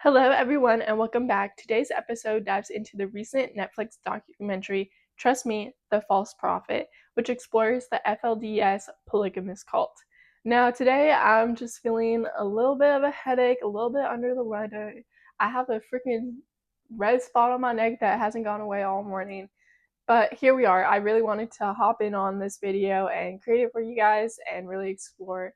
Hello, everyone, and welcome back. Today's episode dives into the recent Netflix documentary, Trust Me, The False Prophet, which explores the FLDS polygamous cult. Now, today I'm just feeling a little bit of a headache, a little bit under the weather. I have a freaking red spot on my neck that hasn't gone away all morning. But here we are. I really wanted to hop in on this video and create it for you guys and really explore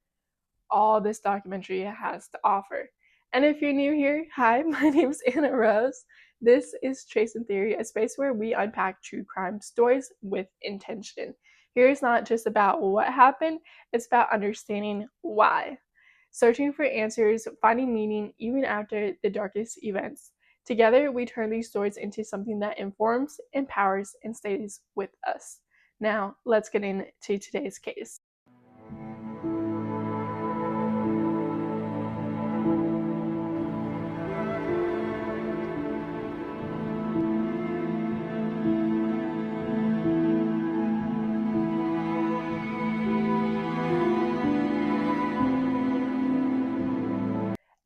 all this documentary has to offer. And if you're new here, hi, my name is Anna Rose. This is Chase and Theory, a space where we unpack true crime stories with intention. Here is not just about what happened, it's about understanding why. Searching for answers, finding meaning even after the darkest events. Together, we turn these stories into something that informs, empowers, and stays with us. Now, let's get into today's case.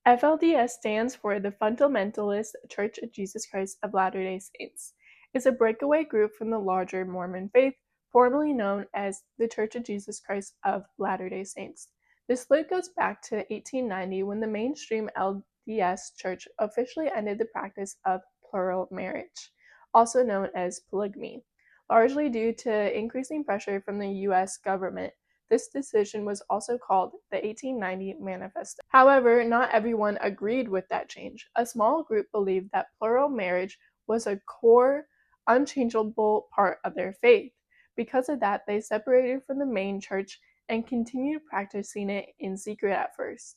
FLDS stands for the Fundamentalist Church of Jesus Christ of Latter-day Saints. It's a breakaway group from the larger Mormon faith, formerly known as the Church of Jesus Christ of Latter-day Saints. This split goes back to 1890 when the mainstream LDS Church officially ended the practice of plural marriage, also known as polygamy, largely due to increasing pressure from the U.S. government. This decision was also called the 1890 Manifesto. However, not everyone agreed with that change. A small group believed that plural marriage was a core, unchangeable part of their faith. Because of that, they separated from the main church and continued practicing it in secret at first.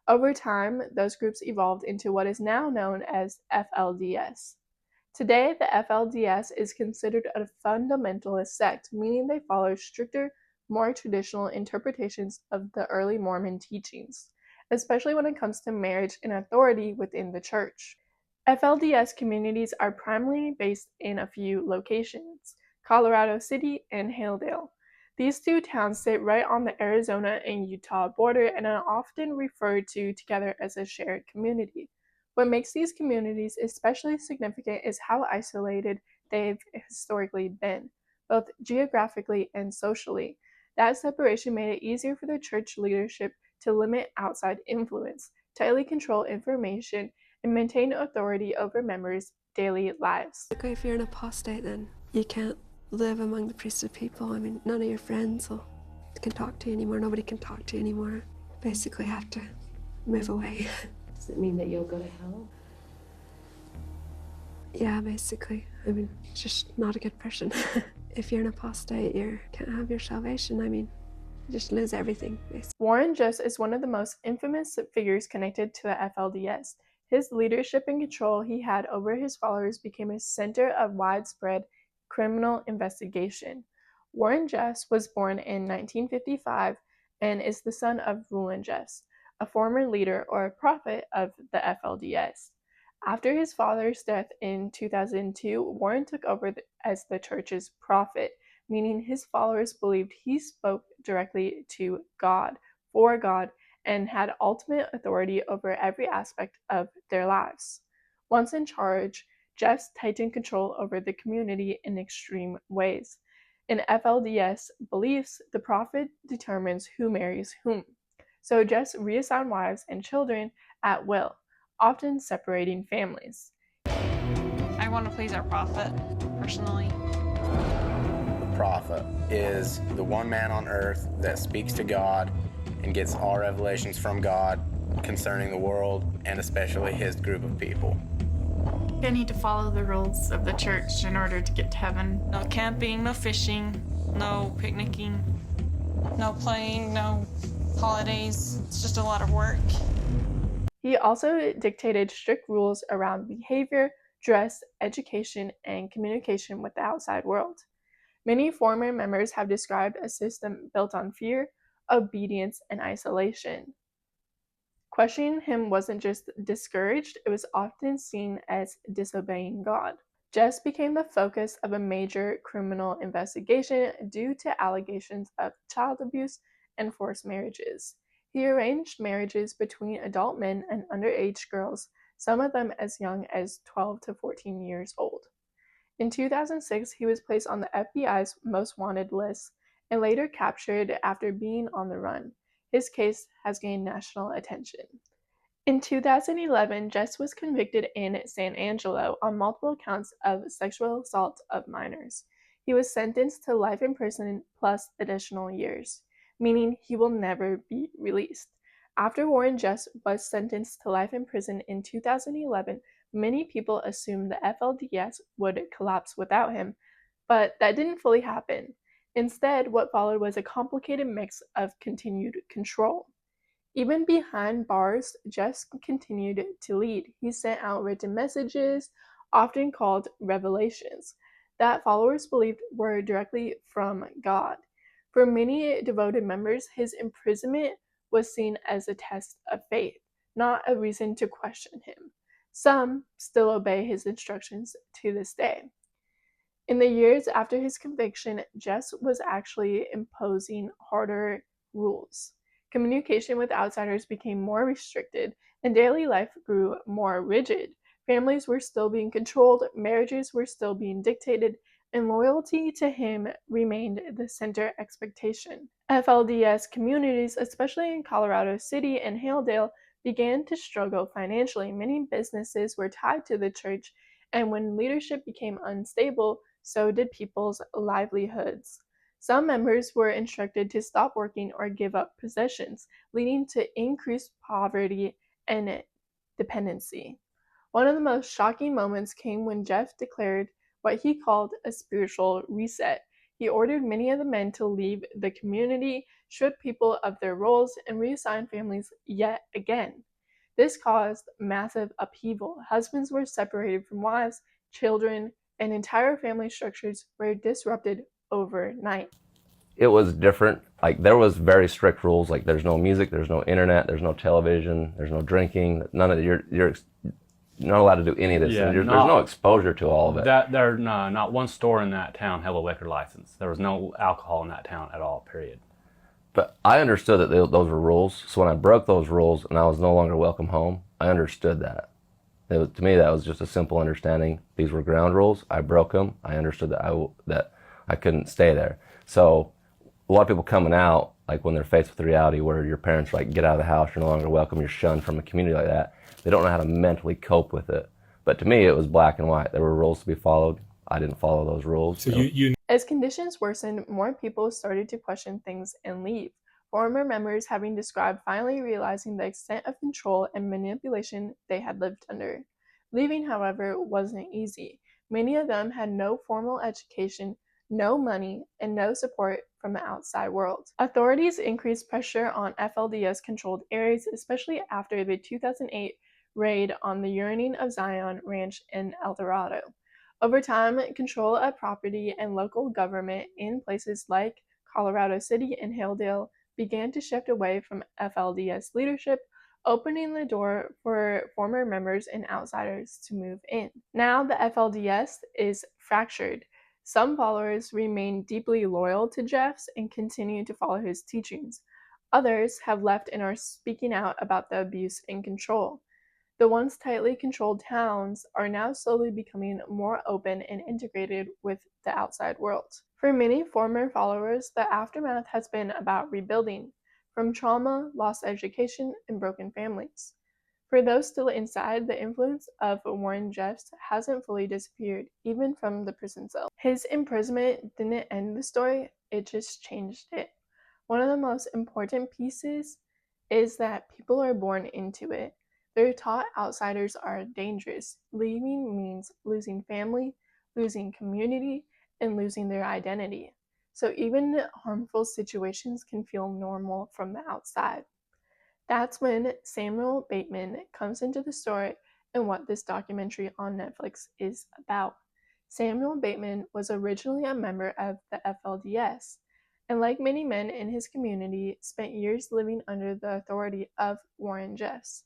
Over time, those groups evolved into what is now known as FLDS. Today, the FLDS is considered a fundamentalist sect, meaning they follow stricter, more traditional interpretations of the early Mormon teachings, especially when it comes to marriage and authority within the church. FLDS communities are primarily based in a few locations, Colorado City and Haledale. These two towns sit right on the Arizona and Utah border and are often referred to together as a shared community. What makes these communities especially significant is how isolated they've historically been, both geographically and socially. That separation made it easier for the church leadership to limit outside influence, tightly control information, and maintain authority over members' daily lives. If you're an apostate, then you can't live among the priesthood people. I mean, none of your friends can talk to you anymore. Nobody can talk to you anymore. Basically have to move away. Does it mean that you'll go to hell? Yeah, basically. I mean, it's just not a good person. If you're an apostate, you can't have your salvation. I mean, you just lose everything, basically. Warren Jeffs is one of the most infamous figures connected to the FLDS. His leadership and control he had over his followers became a center of widespread criminal investigation. Warren Jeffs was born in 1955 and is the son of Rulon Jeffs, a former leader or prophet of the FLDS. After his father's death in 2002, Warren took over as the church's prophet, meaning his followers believed he spoke directly to God, for God, and had ultimate authority over every aspect of their lives. Once in charge, Jeffs tightened control over the community in extreme ways. In FLDS beliefs, the prophet determines who marries whom. So Jeffs reassigned wives and children at will, often separating families. I want to please our prophet, personally. The prophet is the one man on earth that speaks to God and gets all revelations from God concerning the world and especially his group of people. I need to follow the rules of the church in order to get to heaven. No camping, no fishing, no picnicking, no playing, no holidays. It's just a lot of work. He also dictated strict rules around behavior, dress, education, and communication with the outside world. Many former members have described a system built on fear, obedience, and isolation. Questioning him wasn't just discouraged, it was often seen as disobeying God. Jeffs became the focus of a major criminal investigation due to allegations of child abuse and forced marriages. He arranged marriages between adult men and underage girls, some of them as young as 12 to 14 years old. In 2006, he was placed on the FBI's most wanted list and later captured after being on the run. His case has gained national attention. In 2011, Jess was convicted in San Angelo on multiple counts of sexual assault of minors. He was sentenced to life in prison plus additional years, meaning he will never be released. After Warren Jeffs was sentenced to life in prison in 2011, many people assumed the FLDS would collapse without him, but that didn't fully happen. Instead, what followed was a complicated mix of continued control. Even behind bars, Jeffs continued to lead. He sent out written messages, often called revelations, that followers believed were directly from God. For many devoted members, his imprisonment was seen as a test of faith, not a reason to question him. Some still obey his instructions to this day. In the years after his conviction, Jess was actually imposing harder rules. Communication with outsiders became more restricted, and daily life grew more rigid. Families were still being controlled, marriages were still being dictated, and loyalty to him remained the center expectation. FLDS communities, especially in Colorado City and Haledale, began to struggle financially. Many businesses were tied to the church, and when leadership became unstable, so did people's livelihoods. Some members were instructed to stop working or give up possessions, leading to increased poverty and dependency. One of the most shocking moments came when Jeff declared what he called a spiritual reset. He ordered many of the men to leave the community, strip people of their roles, and reassign families yet again. This caused massive upheaval. Husbands were separated from wives, children, and entire family structures were disrupted overnight. It was different. Like, there was very strict rules. Like, there's no music, there's no internet, there's no television, there's no drinking. None of you're not allowed to do any of this. There's no exposure to all of it. Not one store in that town held a liquor license. There was no alcohol in that town at all. Period. But I understood that those were rules. So when I broke those rules and I was no longer welcome home, I understood that. To me, that was just a simple understanding. These were ground rules. I broke them. I understood that I couldn't stay there. So a lot of people coming out, like when they're faced with the reality where your parents are like, get out of the house, you're no longer welcome, you're shunned from a community like that, they don't know how to mentally cope with it. But to me, it was black and white. There were rules to be followed. I didn't follow those rules. So As conditions worsened, more people started to question things and leave. Former members, having described finally realizing the extent of control and manipulation they had lived under. Leaving, however, wasn't easy. Many of them had no formal education, no money, and no support from the outside world. Authorities increased pressure on FLDS-controlled areas, especially after the 2008 raid on the Yearning of Zion Ranch in El Dorado. Over time, control of property and local government in places like Colorado City and Haledale began to shift away from FLDS leadership, opening the door for former members and outsiders to move in. Now the FLDS is fractured. Some followers remain deeply loyal to Jeffs and continue to follow his teachings. Others have left and are speaking out about the abuse and control. The once tightly controlled towns are now slowly becoming more open and integrated with the outside world. For many former followers, the aftermath has been about rebuilding, from trauma, lost education, and broken families. For those still inside, the influence of Warren Jeffs hasn't fully disappeared, even from the prison cell. His imprisonment didn't end the story, it just changed it. One of the most important pieces is that people are born into it. They're taught outsiders are dangerous. Leaving means losing family, losing community, and losing their identity. So even harmful situations can feel normal from the outside. That's when Samuel Bateman comes into the story and what this documentary on Netflix is about. Samuel Bateman was originally a member of the FLDS, and like many men in his community, spent years living under the authority of Warren Jeffs.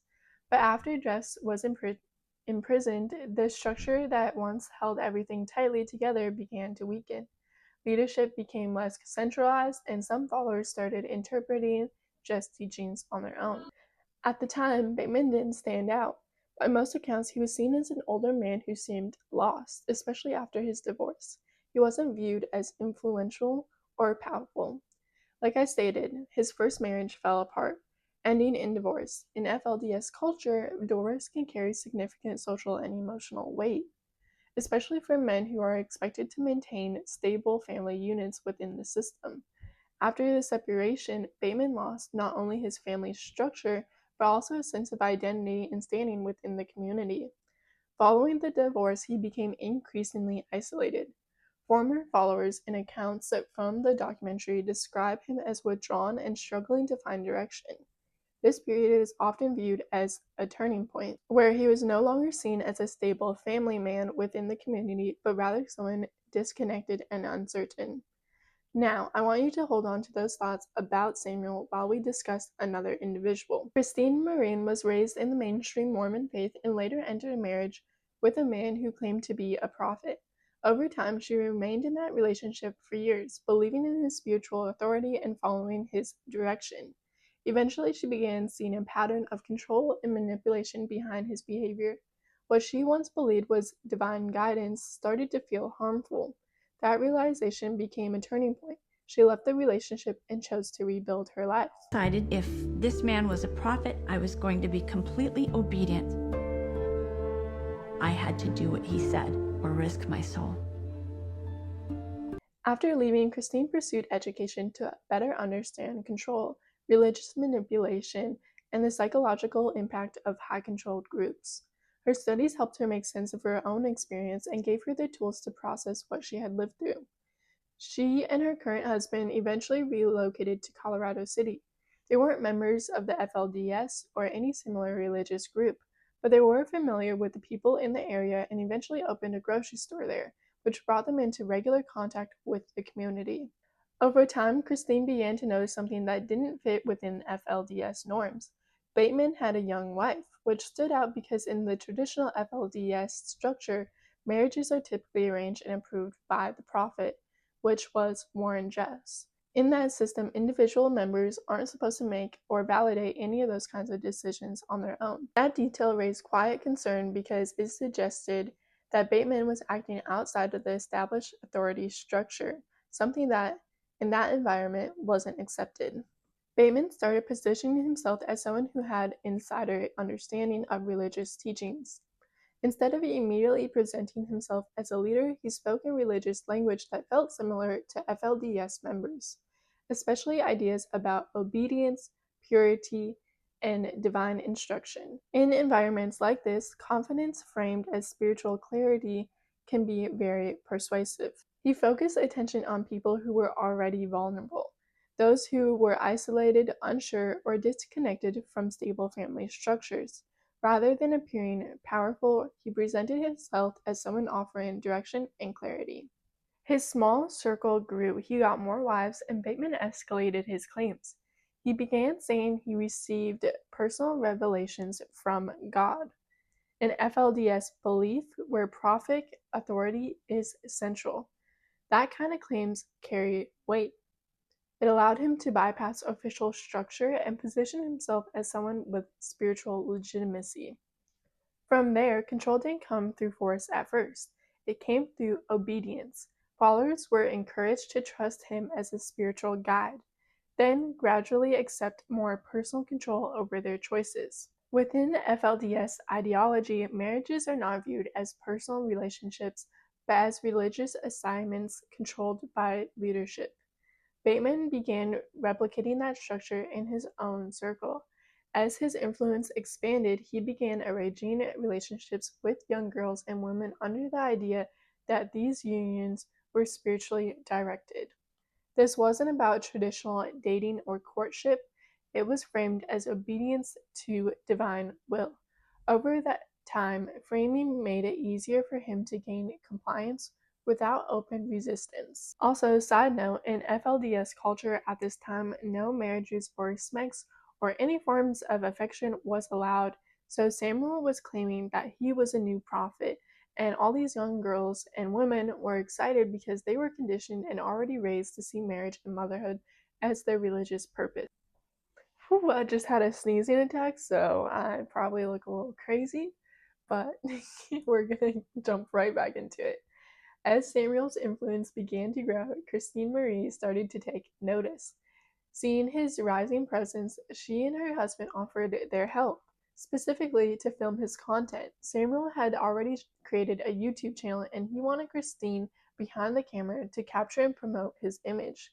But after Jeffs was imprisoned, the structure that once held everything tightly together began to weaken. Leadership became less centralized, and some followers started interpreting Jeffs' teachings on their own. At the time, Bateman didn't stand out, By most accounts, he was seen as an older man who seemed lost, especially after his divorce. He wasn't viewed as influential or powerful. Like I stated, his first marriage fell apart, ending in divorce. In FLDS culture, divorce can carry significant social and emotional weight, especially for men who are expected to maintain stable family units within the system. After the separation, Bateman lost not only his family structure, but also a sense of identity and standing within the community. Following the divorce, he became increasingly isolated. Former followers and accounts from the documentary describe him as withdrawn and struggling to find direction. This period is often viewed as a turning point, where he was no longer seen as a stable family man within the community, but rather someone disconnected and uncertain. Now, I want you to hold on to those thoughts about Samuel while we discuss another individual. Christine Marine was raised in the mainstream Mormon faith and later entered a marriage with a man who claimed to be a prophet. Over time, she remained in that relationship for years, believing in his spiritual authority and following his direction. Eventually, she began seeing a pattern of control and manipulation behind his behavior. What she once believed was divine guidance started to feel harmful. That realization became a turning point. She left the relationship and chose to rebuild her life. Decided if this man was a prophet, I was going to be completely obedient. I had to do what he said or risk my soul. After leaving, Christine pursued education to better understand control, religious manipulation, and the psychological impact of high-controlled groups. Her studies helped her make sense of her own experience and gave her the tools to process what she had lived through. She and her current husband eventually relocated to Colorado City. They weren't members of the FLDS or any similar religious group, but they were familiar with the people in the area and eventually opened a grocery store there, which brought them into regular contact with the community. Over time, Christine began to notice something that didn't fit within FLDS norms. Bateman had a young wife, which stood out because in the traditional FLDS structure, marriages are typically arranged and approved by the prophet, which was Warren Jeffs. In that system, individual members aren't supposed to make or validate any of those kinds of decisions on their own. That detail raised quiet concern because it suggested that Bateman was acting outside of the established authority structure, something that, in that environment, wasn't accepted. Bateman started positioning himself as someone who had insider understanding of religious teachings. Instead of immediately presenting himself as a leader, he spoke in religious language that felt similar to FLDS members, especially ideas about obedience, purity, and divine instruction. In environments like this, confidence framed as spiritual clarity can be very persuasive. He focused attention on people who were already vulnerable, those who were isolated, unsure, or disconnected from stable family structures. Rather than appearing powerful, he presented himself as someone offering direction and clarity. His small circle grew, he got more wives, and Bateman escalated his claims. He began saying he received personal revelations from God, an FLDS belief where prophetic authority is central. That kind of claims carry weight. It allowed him to bypass official structure and position himself as someone with spiritual legitimacy. From there, control didn't come through force at first. It came through obedience. Followers were encouraged to trust him as a spiritual guide, then gradually accept more personal control over their choices. Within FLDS ideology, marriages are not viewed as personal relationships, but as religious assignments controlled by leadership. Bateman began replicating that structure in his own circle. As his influence expanded, he began arranging relationships with young girls and women under the idea that these unions were spiritually directed. This wasn't about traditional dating or courtship, it was framed as obedience to divine will. Over that time, framing made it easier for him to gain compliance without open resistance. Also, side note, in FLDS culture at this time, no marriages or smeks or any forms of affection was allowed, so Samuel was claiming that he was a new prophet, and all these young girls and women were excited because they were conditioned and already raised to see marriage and motherhood as their religious purpose. Whew, I just had a sneezing attack, so I probably look a little crazy. but we're gonna jump right back into it. As Samuel's influence began to grow, Christine Marie started to take notice. Seeing his rising presence, she and her husband offered their help, specifically to film his content. Samuel had already created a YouTube channel and he wanted Christine behind the camera to capture and promote his image.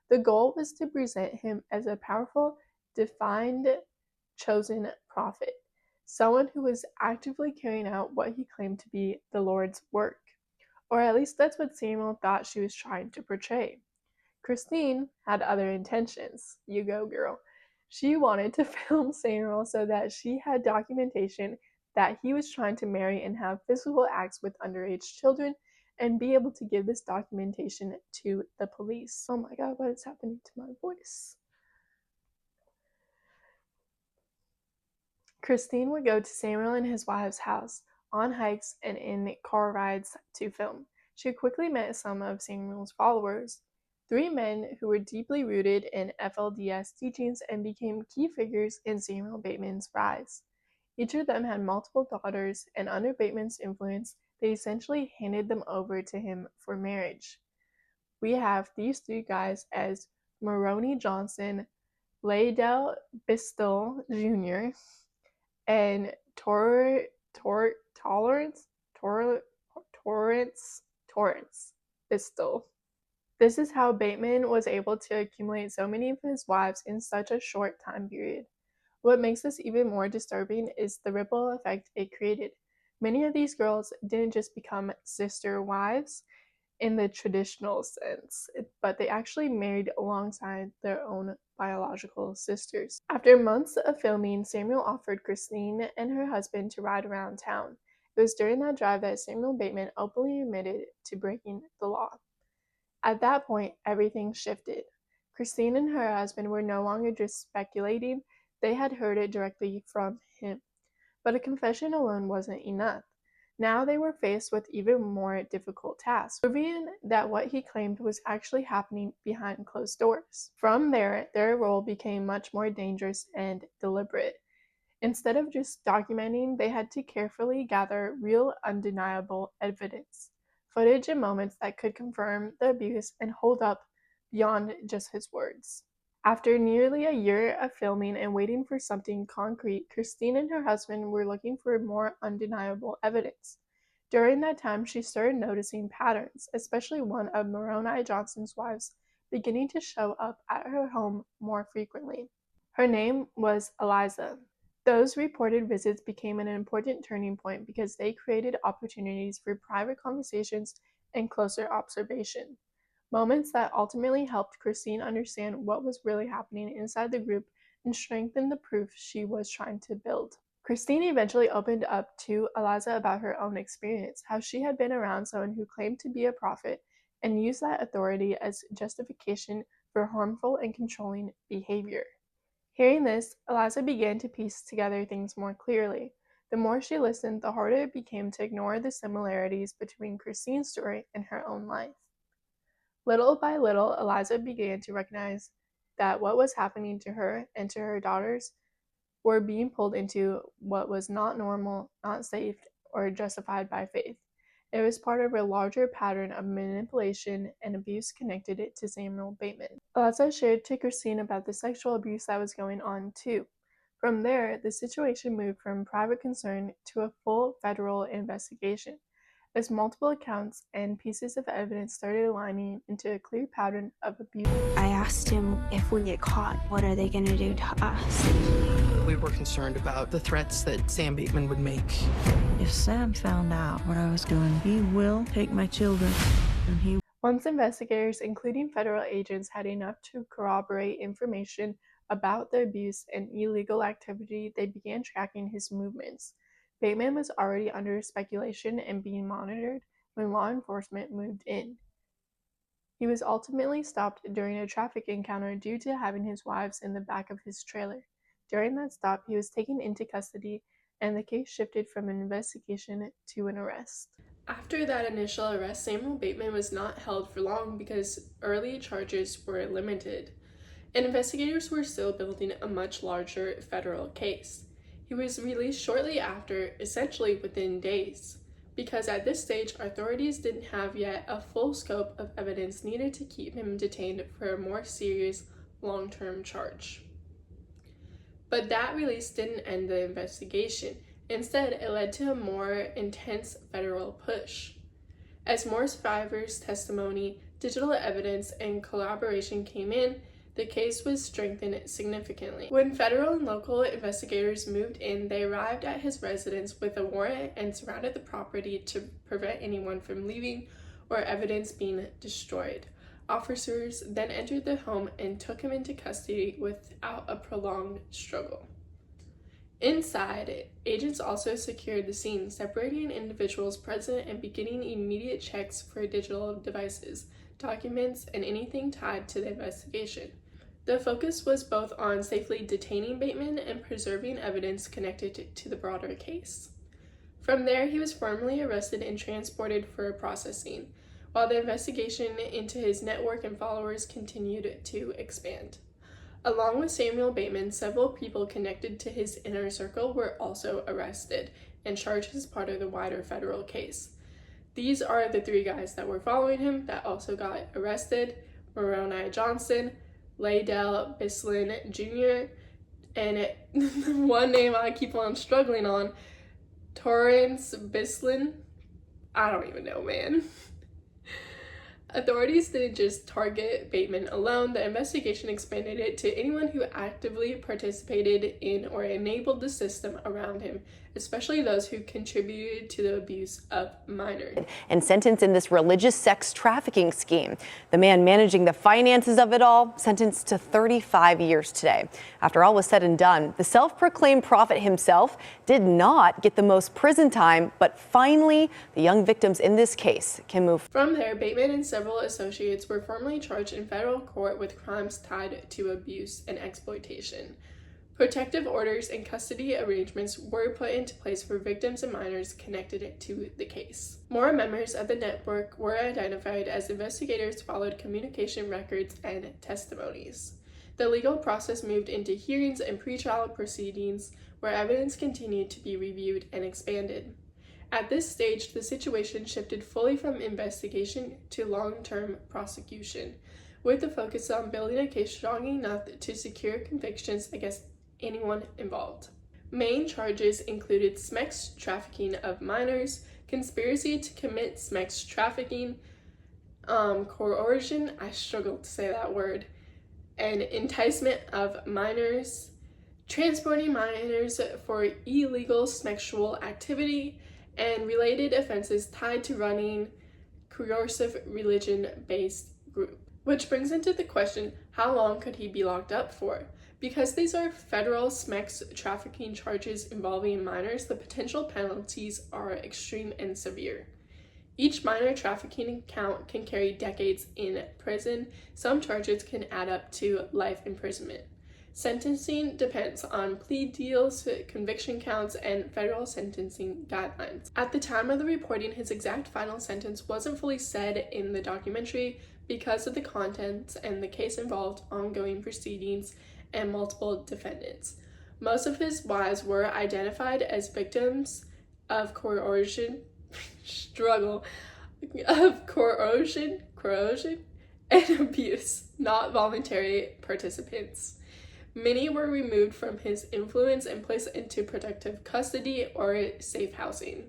The goal was to present him as a powerful, defined, chosen prophet, someone who was actively carrying out what he claimed to be the Lord's work. Or at least that's what Samuel thought she was trying to portray. Christine had other intentions. You go, girl. She wanted to film Samuel so that she had documentation that he was trying to marry and have physical acts with underage children and be able to give this documentation to the police. Oh my god, what is happening to my voice? Christine would go to Samuel and his wife's house, on hikes and in car rides to film. She quickly met some of Samuel's followers, 3 men who were deeply rooted in FLDS teachings and became key figures in Samuel Bateman's rise. Each of them had multiple daughters, and under Bateman's influence, they essentially handed them over to him for marriage. We have these 3 guys as Maroney Johnson, Laydell Bistel Jr., and Torrance Bistel. This is how Bateman was able to accumulate so many of his wives in such a short time period. What makes this even more disturbing is the ripple effect it created. Many of these girls didn't just become sister wives in the traditional sense, but they actually married alongside their own biological sisters. After months of filming, Samuel offered Christine and her husband to ride around town. It was during that drive that Samuel Bateman openly admitted to breaking the law. At that point, everything shifted. Christine and her husband were no longer just speculating, they had heard it directly from him. But a confession alone wasn't enough. Now they were faced with even more difficult tasks, proving that what he claimed was actually happening behind closed doors. From there, their role became much more dangerous and deliberate. Instead of just documenting, they had to carefully gather real, undeniable evidence. Footage and moments that could confirm the abuse and hold up beyond just his words. After nearly a year of filming and waiting for something concrete, Christine and her husband were looking for more undeniable evidence. During that time, she started noticing patterns, especially one of Maroney Johnson's wives beginning to show up at her home more frequently. Her name was Eliza. Those reported visits became an important turning point because they created opportunities for private conversations and closer observation. Moments that ultimately helped Christine understand what was really happening inside the group and strengthened the proof she was trying to build. Christine eventually opened up to Eliza about her own experience, how she had been around someone who claimed to be a prophet and used that authority as justification for harmful and controlling behavior. Hearing this, Eliza began to piece together things more clearly. The more she listened, the harder it became to ignore the similarities between Christine's story and her own life. Little by little, Eliza began to recognize that what was happening to her and to her daughters were being pulled into what was not normal, not safe, or justified by faith. It was part of a larger pattern of manipulation and abuse connected to Samuel Bateman. Eliza shared to Christine about the sexual abuse that was going on too. From there, the situation moved from private concern to a full federal investigation, as multiple accounts and pieces of evidence started aligning into a clear pattern of abuse. I asked him, if we get caught, what are they going to do to us? We were concerned about the threats that Sam Bateman would make. If Sam found out what I was doing, he will take my children, and he... Once investigators, including federal agents, had enough to corroborate information about the abuse and illegal activity, they began tracking his movements. Bateman was already under speculation and being monitored when law enforcement moved in. He was ultimately stopped during a traffic encounter due to having his wives in the back of his trailer. During that stop, he was taken into custody, and the case shifted from an investigation to an arrest. After that initial arrest, Samuel Bateman was not held for long because early charges were limited, and investigators were still building a much larger federal case. He was released shortly after, essentially within days, because at this stage, authorities didn't have yet a full scope of evidence needed to keep him detained for a more serious, long-term charge. But that release didn't end the investigation. Instead, it led to a more intense federal push. As more survivors' testimony, digital evidence, and collaboration came in, the case was strengthened significantly. When federal and local investigators moved in, they arrived at his residence with a warrant and surrounded the property to prevent anyone from leaving or evidence being destroyed. Officers then entered the home and took him into custody without a prolonged struggle. Inside, agents also secured the scene, separating individuals present and beginning immediate checks for digital devices, documents, and anything tied to the investigation. The focus was both on safely detaining Bateman and preserving evidence connected to the broader case. From there, he was formally arrested and transported for processing, while the investigation into his network and followers continued to expand. Along with Samuel Bateman, several people connected to his inner circle were also arrested and charged as part of the wider federal case. These are the three guys that were following him that also got arrested: Moroni Johnson, Laydell Bislin Jr., and one name I keep on struggling on, Torrance Bislin. I don't even know, man. Authorities didn't just target Bateman alone. The investigation expanded it to anyone who actively participated in or enabled the system around him, especially those who contributed to the abuse of minors. And sentenced in this religious sex trafficking scheme. The man managing the finances of it all sentenced to 35 years today. After all was said and done, the self-proclaimed prophet himself did not get the most prison time, but finally, the young victims in this case can move. From there, Bateman and several associates were formally charged in federal court with crimes tied to abuse and exploitation. Protective orders and custody arrangements were put into place for victims and minors connected to the case. More members of the network were identified as investigators followed communication records and testimonies. The legal process moved into hearings and pretrial proceedings where evidence continued to be reviewed and expanded. At this stage, the situation shifted fully from investigation to long-term prosecution, with the focus on building a case strong enough to secure convictions against anyone involved. Main charges included sex trafficking of minors, conspiracy to commit sex trafficking, coercion, I struggle to say that word, and enticement of minors, transporting minors for illegal sexual activity, and related offenses tied to running coercive religion-based group. Which brings into the question, how long could he be locked up for? Because these are federal sex trafficking charges involving minors, the potential penalties are extreme and severe. Each minor trafficking count can carry decades in prison. Some charges can add up to life imprisonment. Sentencing depends on plea deals, conviction counts, and federal sentencing guidelines. At the time of the reporting, his exact final sentence wasn't fully said in the documentary because of the contents, and the case involved ongoing proceedings and multiple defendants. Most of his wives were identified as victims of coercion, and abuse, not voluntary participants. Many were removed from his influence and placed into protective custody or safe housing.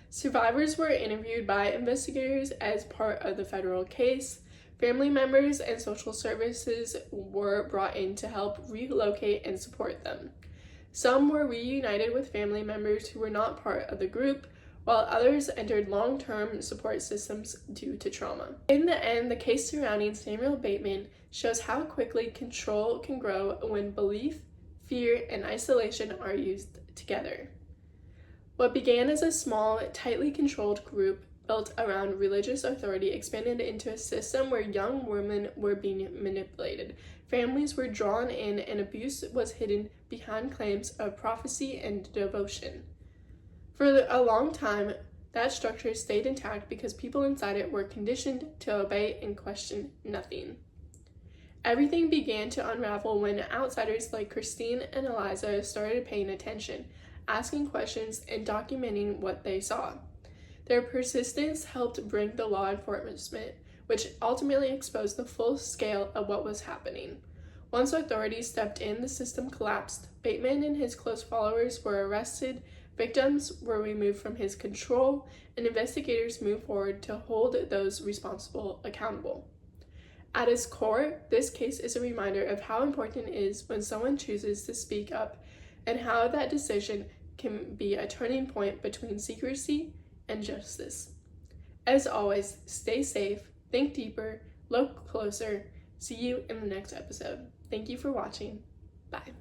Survivors were interviewed by investigators as part of the federal case. Family members and social services were brought in to help relocate and support them. Some were reunited with family members who were not part of the group, while others entered long-term support systems due to trauma. In the end, the case surrounding Samuel Bateman shows how quickly control can grow when belief, fear, and isolation are used together. What began as a small, tightly controlled group built around religious authority expanded into a system where young women were being manipulated, families were drawn in, and abuse was hidden behind claims of prophecy and devotion. For a long time, that structure stayed intact because people inside it were conditioned to obey and question nothing. Everything began to unravel when outsiders like Christine and Eliza started paying attention, asking questions, and documenting what they saw. Their persistence helped bring the law enforcement, which ultimately exposed the full scale of what was happening. Once authorities stepped in, the system collapsed. Bateman and his close followers were arrested, victims were removed from his control, and investigators moved forward to hold those responsible accountable. At its core, this case is a reminder of how important it is when someone chooses to speak up, and how that decision can be a turning point between secrecy and justice. As always, stay safe, think deeper, look closer. See you in the next episode. Thank you for watching. Bye.